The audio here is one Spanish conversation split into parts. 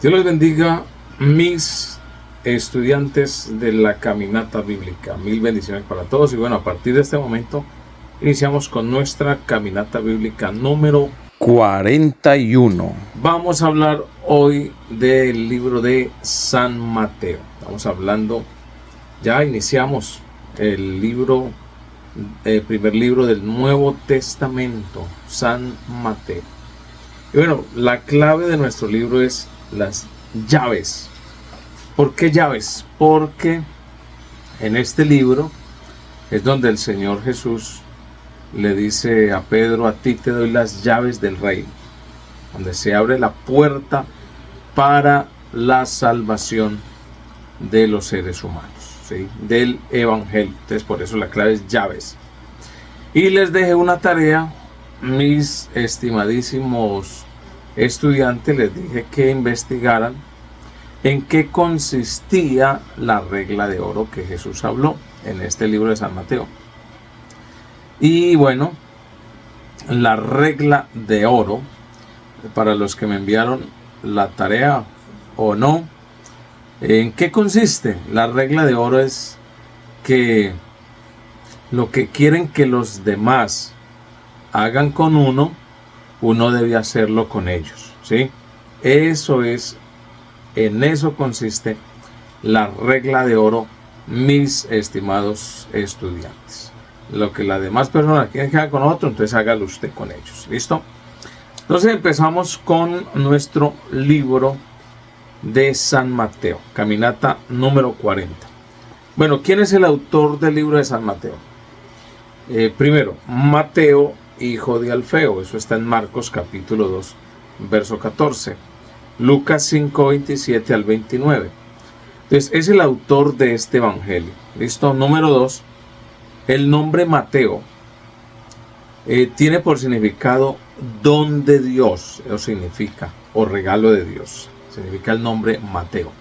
Dios les bendiga, mis estudiantes de la caminata bíblica. Mil bendiciones para todos. Y bueno, a partir de este momento iniciamos con nuestra caminata bíblica número 41. Vamos a hablar hoy del libro de San Mateo. Estamos hablando, ya iniciamos el primer libro del Nuevo Testamento, San Mateo. Y bueno, la clave de nuestro libro es las llaves. ¿Por qué llaves? Porque en este libro es donde el Señor Jesús le dice a Pedro: a ti te doy las llaves del reino, donde se abre la puerta para la salvación de los seres humanos, ¿sí? Del evangelio. Entonces, por eso la clave es llaves. Y les dejé una tarea, mis estimadísimos estudiantes, les dije que investigaran en qué consistía la regla de oro que Jesús habló en este libro de San Mateo. Y bueno, la regla de oro, para los que me enviaron la tarea o no, ¿en qué consiste? La regla de oro es que lo que quieren que los demás hagan con uno debe hacerlo con ellos, ¿sí? Eso es, en eso consiste la regla de oro, mis estimados estudiantes. Lo que las demás personas quieren que haga con otro, entonces hágalo usted con ellos, ¿listo? Entonces empezamos con nuestro libro de San Mateo, caminata número 40. Bueno, ¿quién es el autor del libro de San Mateo? Primero, Mateo, hijo de Alfeo. Eso está en Marcos capítulo 2, verso 14. Lucas 5, 27 al 29. Entonces, es el autor de este evangelio. ¿Listo? Número 2. El nombre Mateo tiene por significado don de Dios. Eso significa, o regalo de Dios. Significa el nombre Mateo.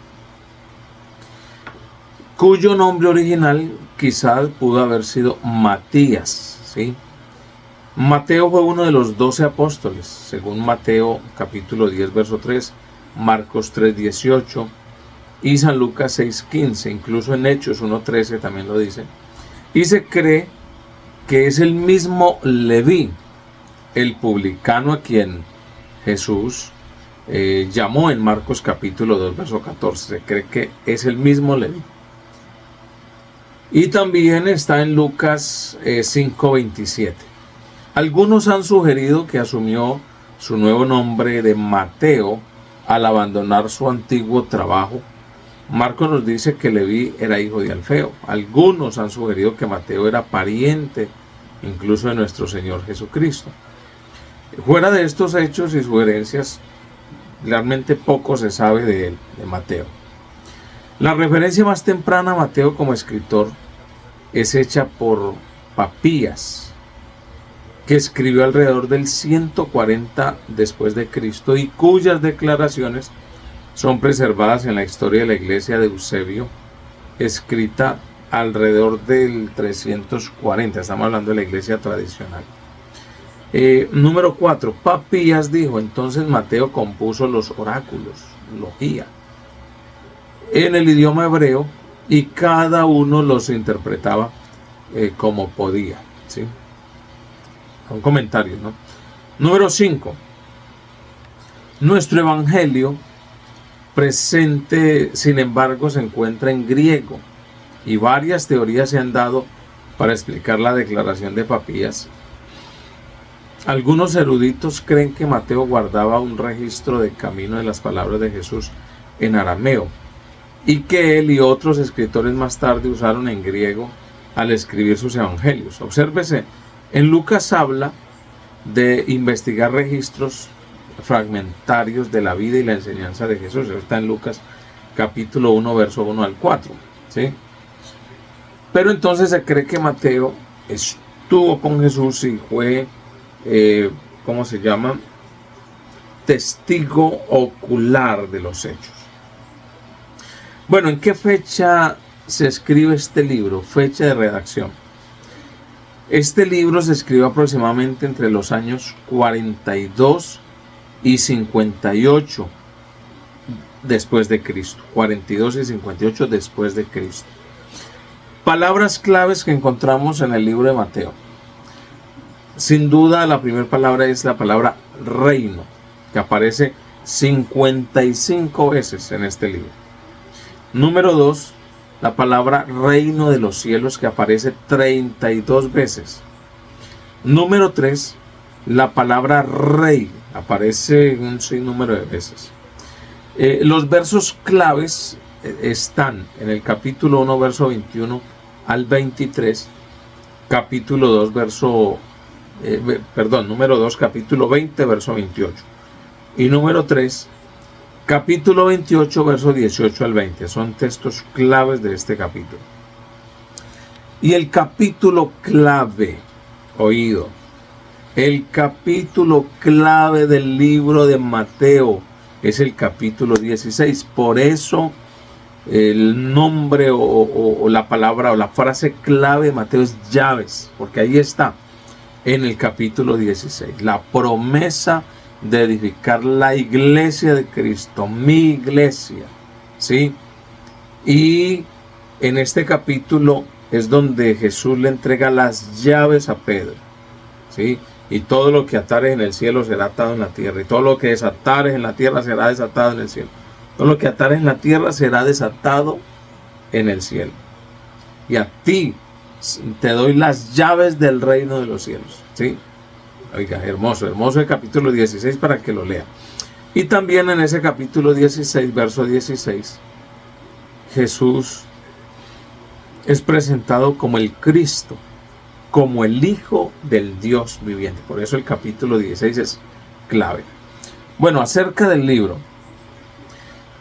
Cuyo nombre original quizás pudo haber sido Matías, ¿sí? Mateo fue uno de los 12 apóstoles, según Mateo capítulo 10, verso 3, Marcos 3, 18 y San Lucas 6, 15. Incluso en Hechos 1, 13 también lo dice. Y se cree que es el mismo Leví, el publicano a quien Jesús llamó en Marcos capítulo 2, verso 14. Se cree que es el mismo Leví. Y también está en Lucas 5, 27. Algunos han sugerido que asumió su nuevo nombre de Mateo al abandonar su antiguo trabajo. Marcos nos dice que Leví era hijo de Alfeo. Algunos han sugerido que Mateo era pariente incluso de nuestro Señor Jesucristo. Fuera de estos hechos y sugerencias, realmente poco se sabe de él, de Mateo. La referencia más temprana a Mateo como escritor es hecha por Papías, que escribió alrededor del 140 después de Cristo y cuyas declaraciones son preservadas en la historia de la iglesia de Eusebio, escrita alrededor del 340. Estamos hablando de la iglesia tradicional. Número 4. Papías dijo: entonces Mateo compuso los oráculos, logía, en el idioma hebreo, y cada uno los interpretaba como podía, ¿sí? Un comentario, ¿no? Número 5. Nuestro evangelio presente, sin embargo, se encuentra en griego, y varias teorías se han dado para explicar la declaración de Papías. Algunos eruditos creen que Mateo guardaba un registro de camino de las palabras de Jesús en arameo, y que él y otros escritores más tarde usaron en griego al escribir sus evangelios. Obsérvese, en Lucas habla de investigar registros fragmentarios de la vida y la enseñanza de Jesús. Eso está en Lucas capítulo 1, verso 1 al 4, ¿sí? Pero entonces se cree que Mateo estuvo con Jesús y fue, testigo ocular de los hechos. Bueno, ¿en qué fecha se escribe este libro? Fecha de redacción. Este libro se escribió aproximadamente entre los años 42 y 58 después de Cristo. 42 y 58 después de Cristo. Palabras claves que encontramos en el libro de Mateo. Sin duda, la primera palabra es la palabra reino, que aparece 55 veces en este libro. Número 2, la palabra reino de los cielos, que aparece 32 veces. Número 3, la palabra rey, aparece un sinnúmero de veces. Los versos claves están en el capítulo 1, verso 21 al 23, capítulo 2, número 2, capítulo 20, verso 28. Y número 3, capítulo 28, verso 18 al 20. Son textos claves de este capítulo. Y el capítulo clave, oído, el capítulo clave del libro de Mateo es el capítulo 16. Por eso el nombre o la palabra o la frase clave de Mateo es llaves, porque ahí está en el capítulo 16, la promesa de edificar la iglesia de Cristo, mi iglesia, ¿sí? Y en este capítulo es donde Jesús le entrega las llaves a Pedro, ¿sí? Y todo lo que atares en el cielo será atado en la tierra, y todo lo que desatares en la tierra será desatado en el cielo. Todo lo que atares en la tierra será desatado en el cielo. Y a ti te doy las llaves del reino de los cielos, ¿sí? Oiga, hermoso, hermoso el capítulo 16 para que lo lea. Y también en ese capítulo 16, verso 16, Jesús es presentado como el Cristo, como el Hijo del Dios viviente. Por eso el capítulo 16 es clave. Bueno, acerca del libro.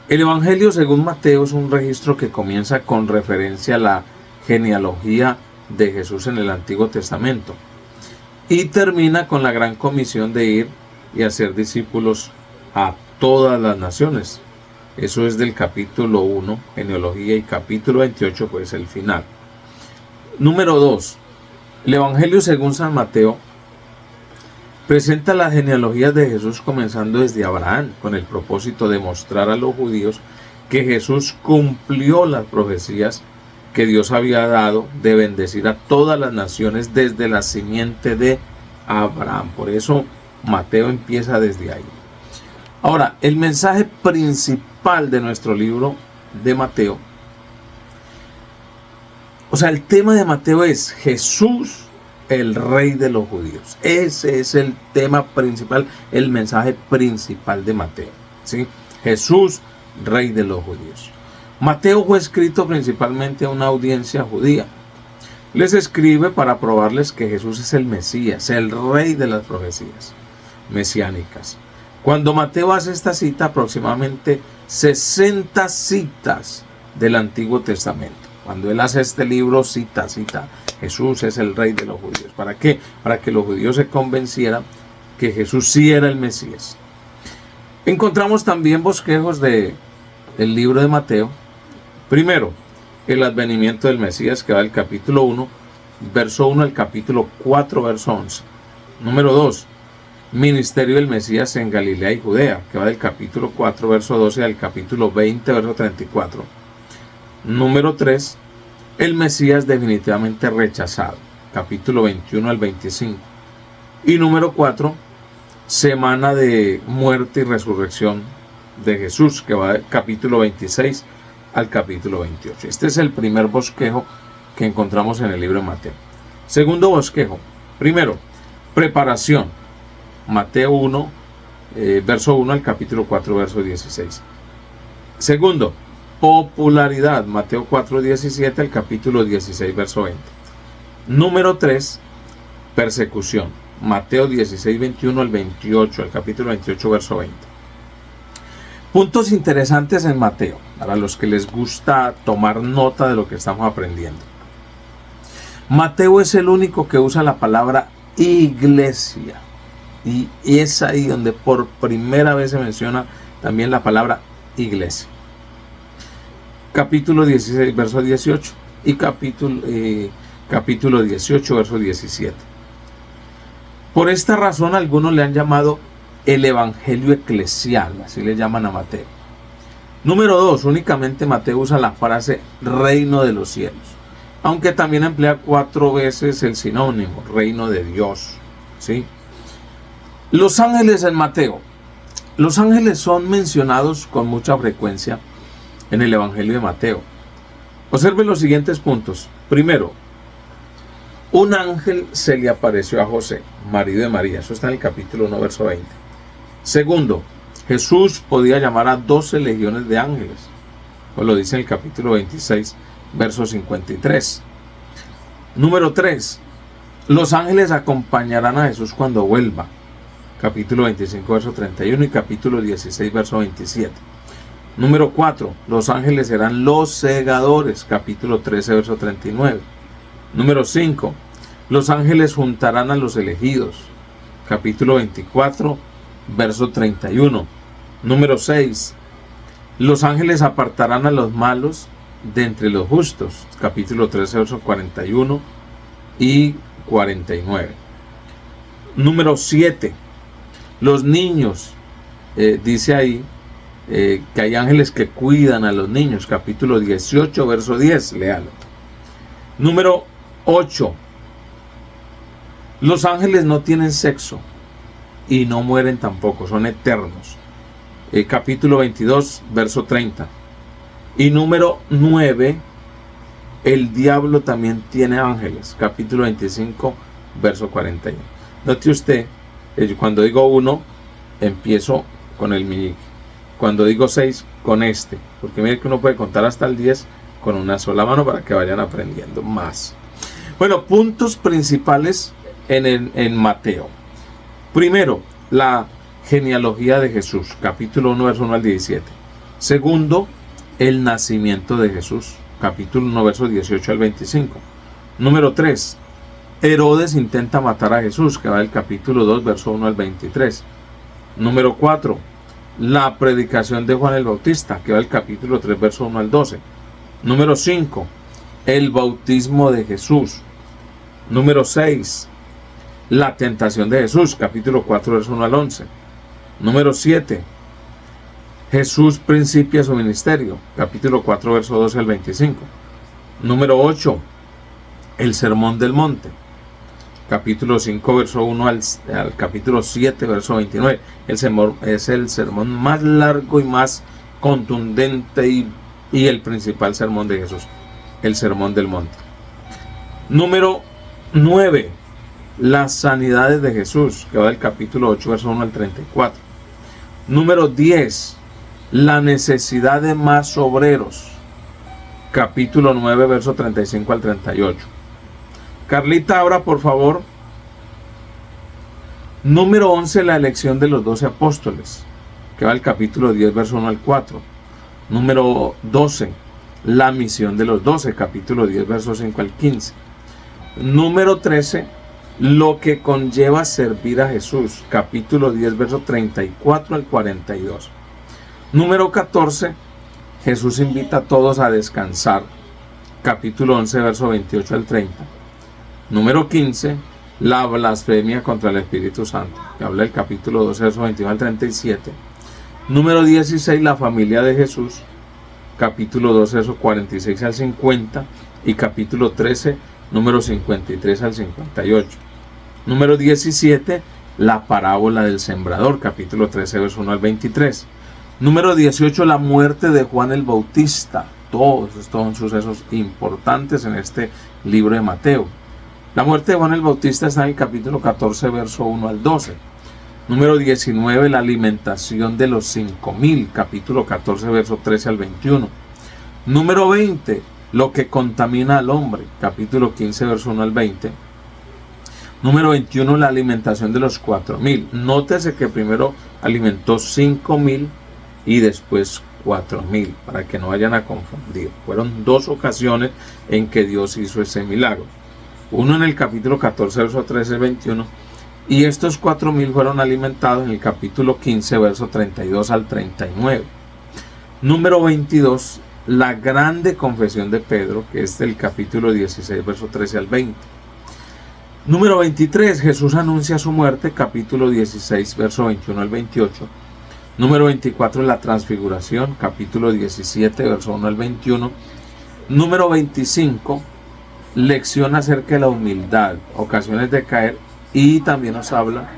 El Evangelio según Mateo es un registro que comienza con referencia a la genealogía de Jesús en el Antiguo Testamento y termina con la gran comisión de ir y hacer discípulos a todas las naciones. Eso es del capítulo 1, genealogía, y capítulo 28, pues el final. Número 2. El Evangelio según San Mateo presenta las genealogías de Jesús comenzando desde Abraham, con el propósito de mostrar a los judíos que Jesús cumplió las profecías que Dios había dado de bendecir a todas las naciones desde la simiente de Abraham. Por eso Mateo empieza desde ahí. Ahora, el mensaje principal de nuestro libro de Mateo, o sea, el tema de Mateo es Jesús, el Rey de los judíos. Ese es el tema principal, el mensaje principal de Mateo, ¿sí? Jesús, Rey de los judíos. Mateo fue escrito principalmente a una audiencia judía. Les escribe para probarles que Jesús es el Mesías, el Rey de las profecías mesiánicas. Cuando Mateo hace esta cita, aproximadamente 60 citas del Antiguo Testamento. Cuando él hace este libro, cita, Jesús es el Rey de los judíos. ¿Para qué? Para que los judíos se convencieran que Jesús sí era el Mesías. Encontramos también bosquejos del libro de Mateo. Primero, el advenimiento del Mesías, que va del capítulo 1, verso 1 al capítulo 4, verso 11. Número 2, ministerio del Mesías en Galilea y Judea, que va del capítulo 4, verso 12 al capítulo 20, verso 34. Número 3, el Mesías definitivamente rechazado, capítulo 21 al 25. Y número 4, semana de muerte y resurrección de Jesús, que va del capítulo 26 al capítulo 28. Este es el primer bosquejo que encontramos en el libro de Mateo. Segundo bosquejo. Primero, preparación. Mateo 1, verso 1 al capítulo 4, verso 16. Segundo, popularidad. Mateo 4, 17 al capítulo 16, verso 20. Número 3, persecución. Mateo 16, 21 al 28, al capítulo 28, verso 20. Puntos interesantes en Mateo, para los que les gusta tomar nota de lo que estamos aprendiendo. Mateo es el único que usa la palabra iglesia. Y es ahí donde por primera vez se menciona también la palabra iglesia. Capítulo 16, verso 18 y capítulo 18, verso 17. Por esta razón algunos le han llamado el Evangelio eclesial, así le llaman a Mateo. Número 2, únicamente Mateo usa la frase reino de los cielos, aunque también emplea 4 veces el sinónimo, reino de Dios, ¿sí? Los ángeles en Mateo. Los ángeles son mencionados con mucha frecuencia en el Evangelio de Mateo. Observen los siguientes puntos. Primero, un ángel se le apareció a José, marido de María. Eso está en el capítulo 1, verso 20. Segundo, Jesús podía llamar a 12 legiones de ángeles. Pues lo dice en el capítulo 26, verso 53. Número 3, los ángeles acompañarán a Jesús cuando vuelva. Capítulo 25, verso 31 y capítulo 16, verso 27. Número 4, los ángeles serán los segadores. Capítulo 13, verso 39. Número 5, los ángeles juntarán a los elegidos. Capítulo 24, verso 31. Número 6, los ángeles apartarán a los malos de entre los justos. Capítulo 13, verso 41 y 49. Número 7, los niños, dice ahí que hay ángeles que cuidan a los niños. Capítulo 18, verso 10, léalo. Número 8, los ángeles no tienen sexo y no mueren tampoco, son eternos. Capítulo 22, verso 30. Y número 9, el diablo también tiene ángeles. Capítulo 25, verso 41. Note usted, cuando digo 1, empiezo con el meñique. Cuando digo 6, con este. Porque mire que uno puede contar hasta el 10 con una sola mano para que vayan aprendiendo más. Bueno, puntos principales en Mateo. Primero, la genealogía de Jesús, capítulo 1, verso 1 al 17. Segundo, el nacimiento de Jesús, capítulo 1, verso 18 al 25. Número 3, Herodes intenta matar a Jesús, que va del capítulo 2, verso 1 al 23. Número 4, la predicación de Juan el Bautista, que va del capítulo 3, verso 1 al 12. Número 5, el bautismo de Jesús. Número 6, la tentación de Jesús, capítulo 4, verso 1 al 11. Número 7, Jesús principia su ministerio, capítulo 4, verso 12 al 25. Número 8, el sermón del monte, capítulo 5, verso 1 al capítulo 7, verso 29. El sermón es el sermón más largo y más contundente y el principal sermón de Jesús, el sermón del monte. Número 9, las sanidades de Jesús, que va del capítulo 8, verso 1 al 34. Número 10, la necesidad de más obreros, capítulo 9, verso 35 al 38. Carlita, ahora por favor. Número 11, la elección de los 12 apóstoles, que va del capítulo 10, verso 1 al 4. Número 12, la misión de los 12, capítulo 10, verso 5 al 15. Número 13, lo que conlleva servir a Jesús, capítulo 10, verso 34 al 42. Número 14, Jesús invita a todos a descansar, capítulo 11, verso 28 al 30. Número 15, la blasfemia contra el Espíritu Santo, que habla del capítulo 12, verso 21 al 37. Número 16, la familia de Jesús, capítulo 12, verso 46 al 50, y capítulo 13, número 53 al 58. Número 17, la parábola del sembrador, capítulo 13, verso 1 al 23. Número 18, la muerte de Juan el Bautista. Todos estos son sucesos importantes en este libro de Mateo. La muerte de Juan el Bautista está en el capítulo 14, verso 1 al 12. Número 19, la alimentación de los 5,000, capítulo 14, verso 13 al 21. Número 20, lo que contamina al hombre, capítulo 15, verso 1 al 20. Número 21, la alimentación de los 4,000. Nótese que primero alimentó 5,000 y después 4,000, para que no vayan a confundir. Fueron 2 ocasiones en que Dios hizo ese milagro. Uno en el capítulo 14, verso 13 al 21, y estos 4,000 fueron alimentados en el capítulo 15, verso 32 al 39. Número 22, la grande confesión de Pedro, que es del capítulo 16, verso 13 al 20. Número 23, Jesús anuncia su muerte, capítulo 16, verso 21 al 28. Número 24, la transfiguración, capítulo 17, verso 1 al 21. Número 25, lección acerca de la humildad, ocasiones de caer, y también nos habla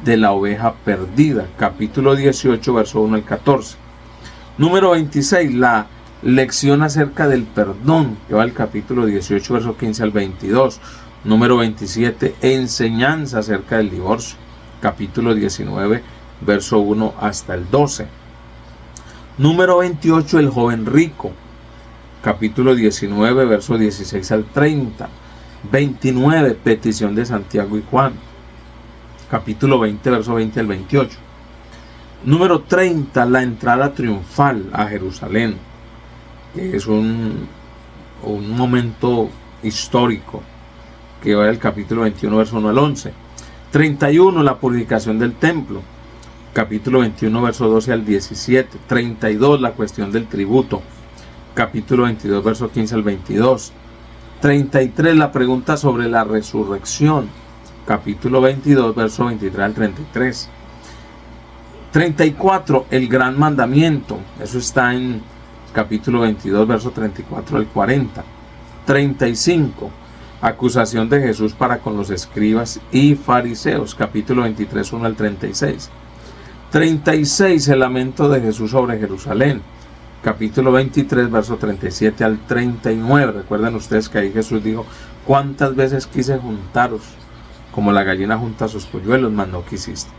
de la oveja perdida, capítulo 18, verso 1 al 14. Número 26, la lección acerca del perdón, que va al capítulo 18, verso 15 al 22. Número 27, enseñanza acerca del divorcio, capítulo 19, verso 1 hasta el 12. Número 28, el joven rico, capítulo 19, verso 16 al 30. 29, petición de Santiago y Juan, capítulo 20, verso 20 al 28. Número 30, la entrada triunfal a Jerusalén, que es un momento histórico, que va del capítulo 21, verso 1 al 11. 31, la purificación del templo, capítulo 21, verso 12 al 17. 32, la cuestión del tributo, capítulo 22, verso 15 al 22. 33, la pregunta sobre la resurrección, capítulo 22, verso 23 al 33. 34, el gran mandamiento, eso está en capítulo 22, verso 34 al 40. 35, acusación de Jesús para con los escribas y fariseos, capítulo 23, 1 al 36. 36, el lamento de Jesús sobre Jerusalén, capítulo 23, verso 37 al 39. Recuerden ustedes que ahí Jesús dijo: cuántas veces quise juntaros, como la gallina junta sus polluelos, mas no quisiste.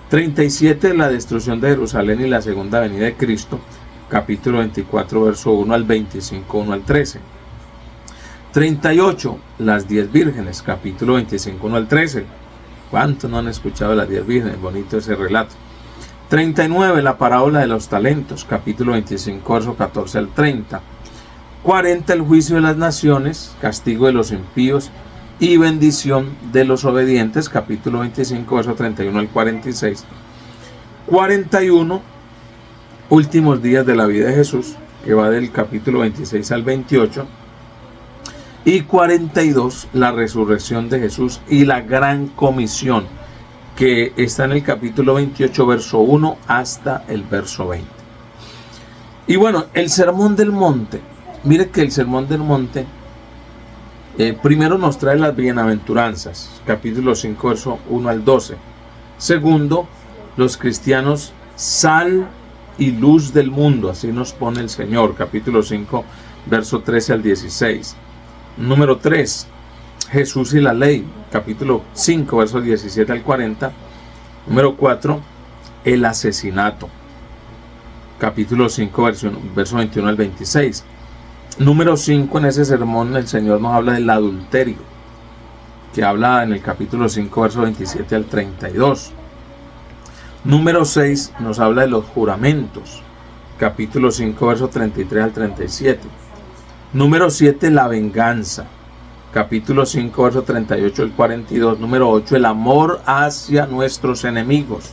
37, la destrucción de Jerusalén y la segunda venida de Cristo, capítulo 24, verso 1 al 25, 1 al 13. 38, las 10 vírgenes, capítulo 25, 1 al 13. ¿Cuántos no han escuchado las 10 vírgenes? Bonito ese relato. 39, la parábola de los talentos, capítulo 25, verso 14 al 30. 40, el juicio de las naciones, castigo de los impíos y bendición de los obedientes, capítulo 25, verso 31 al 46. 41, últimos días de la vida de Jesús, que va del capítulo 26 al 28. Y 42, la resurrección de Jesús y la gran comisión, que está en el capítulo 28, verso 1 hasta el verso 20. Y bueno, el sermón del monte. Mire que el sermón del monte primero nos trae las bienaventuranzas, capítulo 5, verso 1 al 12. Segundo, los cristianos, sal y luz del mundo, así nos pone el Señor, capítulo 5, verso 13 al 16. Número 3, Jesús y la ley, capítulo 5, verso 17 al 40. Número 4, el asesinato, capítulo 5, verso 21 al 26. Número 5, en ese sermón el Señor nos habla del adulterio, que habla en el capítulo 5, verso 27 al 32. Número 6, nos habla de los juramentos, capítulo 5, verso 33 al 37. Número 7, la venganza, capítulo 5, verso 38 al 42. Número 8, el amor hacia nuestros enemigos,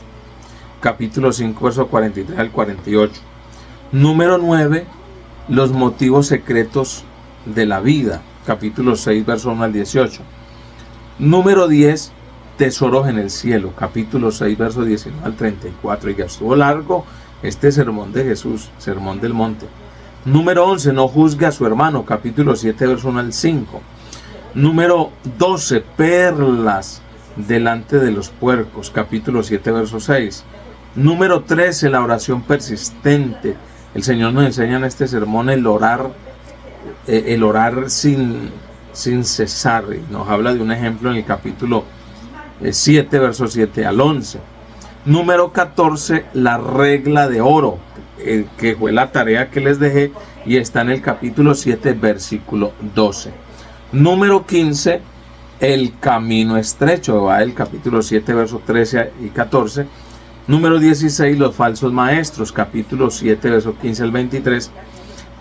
capítulo 5, verso 43 al 48. Número 9, los motivos secretos de la vida, capítulo 6, verso 1 al 18. Número 10, tesoros en el cielo, capítulo 6, verso 19 al 34. Y ya estuvo largo este sermón de Jesús, sermón del monte. Número 11, no juzgue a su hermano, capítulo 7, verso 1 al 5. Número 12, perlas delante de los puercos, capítulo 7, verso 6. Número 13, la oración persistente. El Señor nos enseña en este sermón el orar sin cesar. Y nos habla de un ejemplo en el capítulo 7, verso 7 al 11. Número 14, la regla de oro, que fue la tarea que les dejé, y está en el capítulo 7, versículo 12. Número 15, el camino estrecho, va del capítulo 7, versos 13 y 14. Número 16, los falsos maestros, capítulo 7, versos 15 al 23.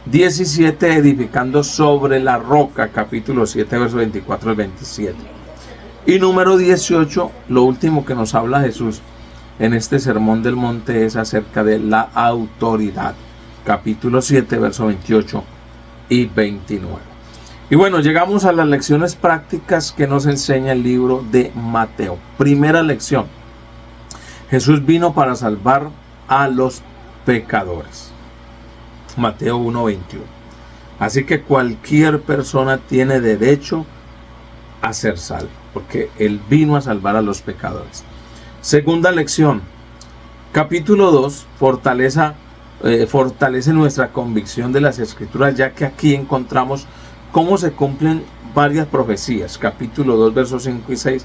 17, edificando sobre la roca, capítulo 7, versos 24 al 27. Y número 18, lo último que nos habla Jesús en este sermón del monte es acerca de la autoridad, capítulo 7, versos 28 y 29. Y bueno, llegamos a las lecciones prácticas que nos enseña el libro de Mateo. Primera lección: Jesús vino para salvar a los pecadores. Mateo 1:21. Así que cualquier persona tiene derecho a ser salvo, porque Él vino a salvar a los pecadores. Segunda lección. Capítulo 2 fortalece nuestra convicción de las Escrituras, ya que aquí encontramos cómo se cumplen varias profecías. Capítulo 2, versos 5 y 6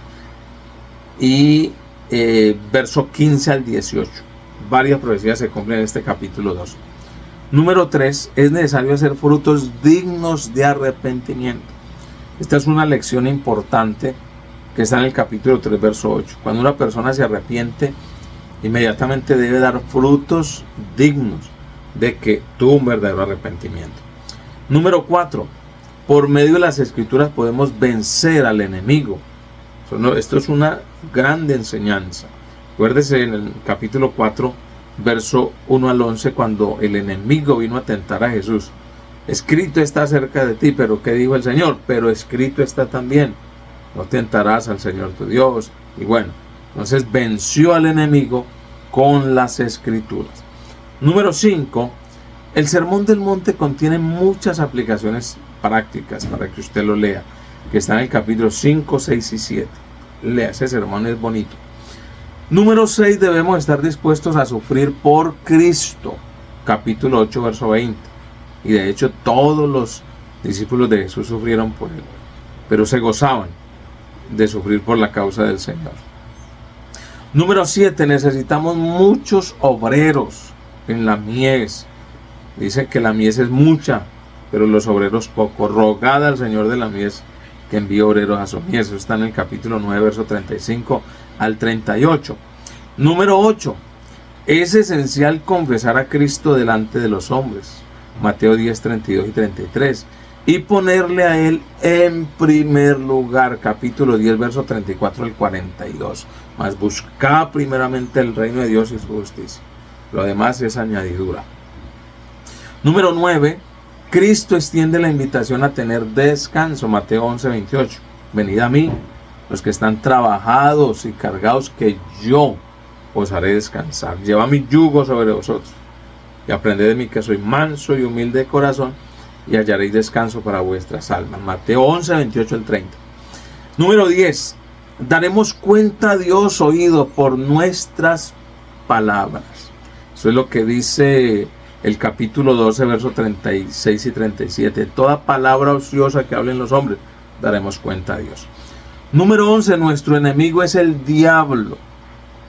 y verso 15 al 18. Varias profecías se cumplen en este capítulo 2. Número 3. Es necesario hacer frutos dignos de arrepentimiento. Esta es una lección importante que está en el capítulo 3, verso 8. Cuando una persona se arrepiente, inmediatamente debe dar frutos dignos de que tuvo un verdadero arrepentimiento. Número 4. Por medio de las Escrituras podemos vencer al enemigo. Esto es una grande enseñanza. Acuérdese en el capítulo 4, verso 1 al 11, cuando el enemigo vino a tentar a Jesús. Escrito está acerca de ti, pero ¿qué dijo el Señor? Pero escrito está también, no tentarás al Señor tu Dios. Y bueno, entonces venció al enemigo con las Escrituras. Número 5. El Sermón del Monte contiene muchas aplicaciones prácticas para que usted lo lea, que está en el capítulo 5, 6 y 7. Lea, ese sermón es bonito. Número 6. Debemos estar dispuestos a sufrir por Cristo. Capítulo 8, verso 20. Y de hecho todos los discípulos de Jesús sufrieron por Él, pero se gozaban de sufrir por la causa del Señor. Número 7. Necesitamos muchos obreros en la mies. Dice que la mies es mucha, pero los obreros poco. Rogad al Señor de la mies que envíe obreros a su mies. Eso está en el capítulo 9, verso 35 al 38. Número 8. Es esencial confesar a Cristo delante de los hombres. Mateo 10, 32 y 33. Y ponerle a Él en primer lugar. Capítulo 10, verso 34 al 42. Mas buscad primeramente el reino de Dios y su justicia. Lo demás es añadidura. Número 9. Cristo extiende la invitación a tener descanso. Mateo 11, 28. Venid a mí, los que están trabajados y cargados, que yo os haré descansar. Llevad mi yugo sobre vosotros y aprended de mí, que soy manso y humilde de corazón, y hallaréis descanso para vuestras almas. Mateo 11, 28 al 30. Número 10. Daremos cuenta a Dios oído por nuestras palabras. Eso es lo que dice el capítulo 12, versos 36 y 37. Toda palabra ociosa que hablen los hombres, daremos cuenta a Dios. Número 11. Nuestro enemigo es el diablo.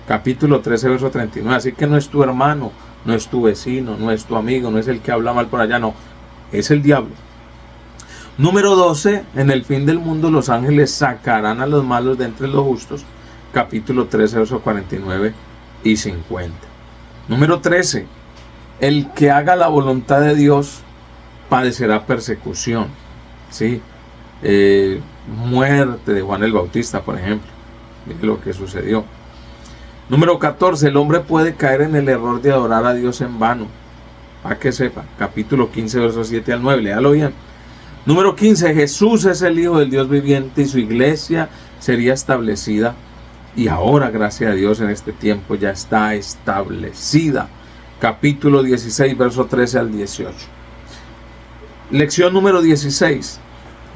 Capítulo 13, verso 39. Así que no es tu hermano, no es tu vecino, no es tu amigo, no es el que habla mal por allá, no. Es el diablo. Número 12. En el fin del mundo los ángeles sacarán a los malos de entre los justos. Capítulo 13, versos 49 y 50. Número 13. El que haga la voluntad de Dios padecerá persecución. ¿Sí? Muerte de Juan el Bautista, por ejemplo. Mire lo que sucedió. Número 14. El hombre puede caer en el error de adorar a Dios en vano. Para que sepa. Capítulo 15, versos 7 al 9. Léalo bien. Número 15. Jesús es el Hijo del Dios viviente y su iglesia sería establecida. Y ahora, gracias a Dios, en este tiempo ya está establecida. Capítulo 16, verso 13 al 18. Lección número 16.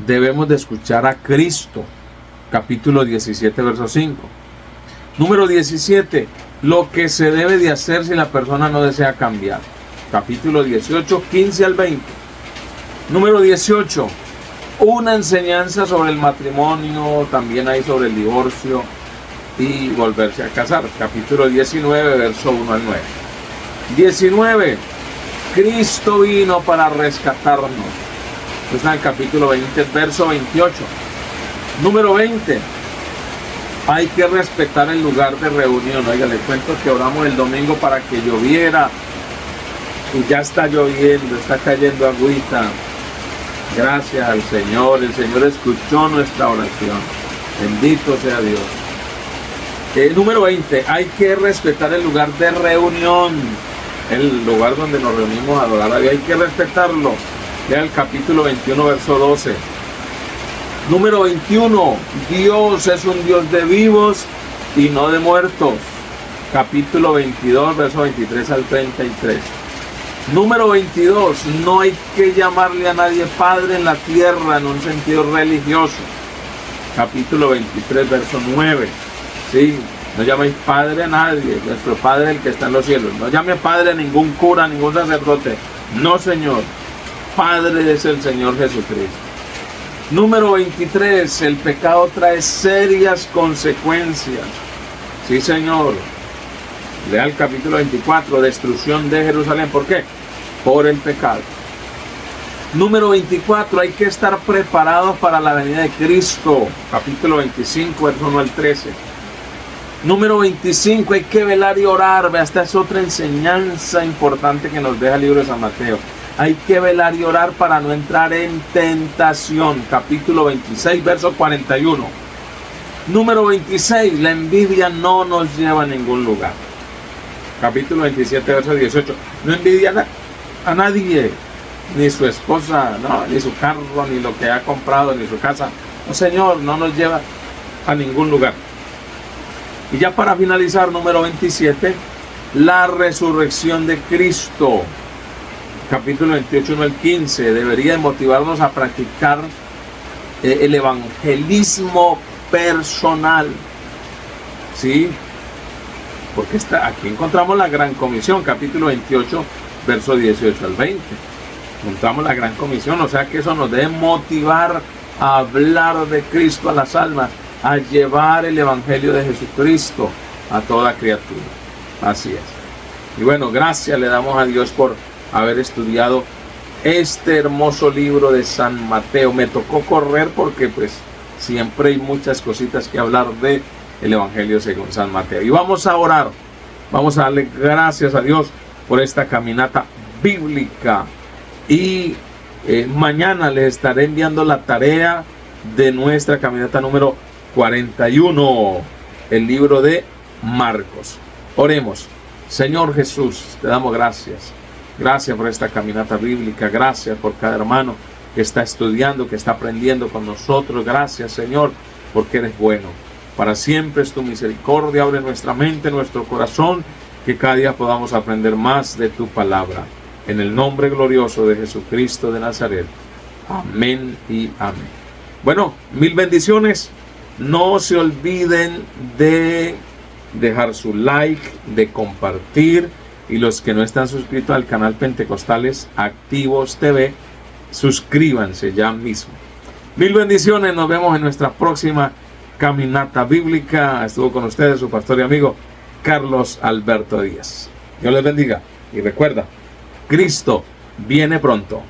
Debemos de escuchar a Cristo. Capítulo 17, verso 5. Número 17. Lo que se debe de hacer si la persona no desea cambiar. Capítulo 18, 15 al 20. Número 18. Una enseñanza sobre el matrimonio, también hay sobre el divorcio y volverse a casar. Capítulo 19, verso 1 al 9. 19. Cristo vino para rescatarnos. Está en el capítulo 20, verso 28. Número 20. Hay que respetar el lugar de reunión. Oiga, les cuento que oramos el domingo para que lloviera. Y ya está lloviendo, está cayendo agüita. Gracias al Señor. El Señor escuchó nuestra oración. Bendito sea Dios. Número 20. Hay que respetar el lugar de reunión. El lugar donde nos reunimos a adorar a Dios. Hay que respetarlo. Lea el capítulo 21, verso 12. Número 21. Dios es un Dios de vivos y no de muertos. capítulo 22, verso 23 al 33. Número 22, no hay que llamarle a nadie padre en la tierra en un sentido religioso. Capítulo 23, verso 9. Sí, no llaméis padre a nadie, nuestro Padre el que está en los cielos. No llame padre a ningún cura, a ningún sacerdote. No, Señor. Padre es el Señor Jesucristo. Número 23, el pecado trae serias consecuencias. Sí, Señor. Lea el capítulo 24, destrucción de Jerusalén. ¿Por qué? Por el pecado. Número 24, hay que estar preparados para la venida de Cristo. Capítulo 25, verso 1 al 13. Número 25, hay que velar y orar. Esta es otra enseñanza importante que nos deja el libro de San Mateo. Hay que velar y orar para no entrar en tentación. Capítulo 26, verso 41. Número 26, la envidia no nos lleva a ningún lugar. Capítulo 27, verso 18. No envidia a nadie, ni su esposa, no, ni su carro, ni lo que ha comprado, ni su casa. No, Señor, no nos lleva a ningún lugar. Y ya para finalizar, número 27, la resurrección de Cristo. Capítulo 28, 1 al 15. Debería motivarnos a practicar el evangelismo personal. ¿Sí? Porque aquí encontramos la gran comisión, capítulo 28, verso 18 al 20. Encontramos la gran comisión, o sea que eso nos debe motivar a hablar de Cristo a las almas, a llevar el evangelio de Jesucristo a toda criatura. Así es. Y bueno, gracias le damos a Dios por haber estudiado este hermoso libro de San Mateo. Me tocó correr porque pues siempre hay muchas cositas que hablar de el evangelio según San Mateo. Y vamos a orar, vamos a darle gracias a Dios por esta caminata bíblica. Y mañana les estaré enviando la tarea de nuestra caminata número 41, el libro de Marcos. Oremos. Señor Jesús, te damos gracias. Gracias por esta caminata bíblica. Gracias por cada hermano que está estudiando, que está aprendiendo con nosotros. Gracias, Señor, porque eres bueno. Para siempre es tu misericordia. Abre nuestra mente, nuestro corazón, que cada día podamos aprender más de tu palabra. En el nombre glorioso de Jesucristo de Nazaret. Amén y amén. Bueno, mil bendiciones. No se olviden de dejar su like, de compartir. Y los que no están suscritos al canal Pentecostales Activos TV, suscríbanse ya mismo. Mil bendiciones. Nos vemos en nuestra próxima caminata bíblica. Estuvo con ustedes su pastor y amigo Carlos Alberto Díaz. Dios les bendiga. Y recuerda, Cristo viene pronto.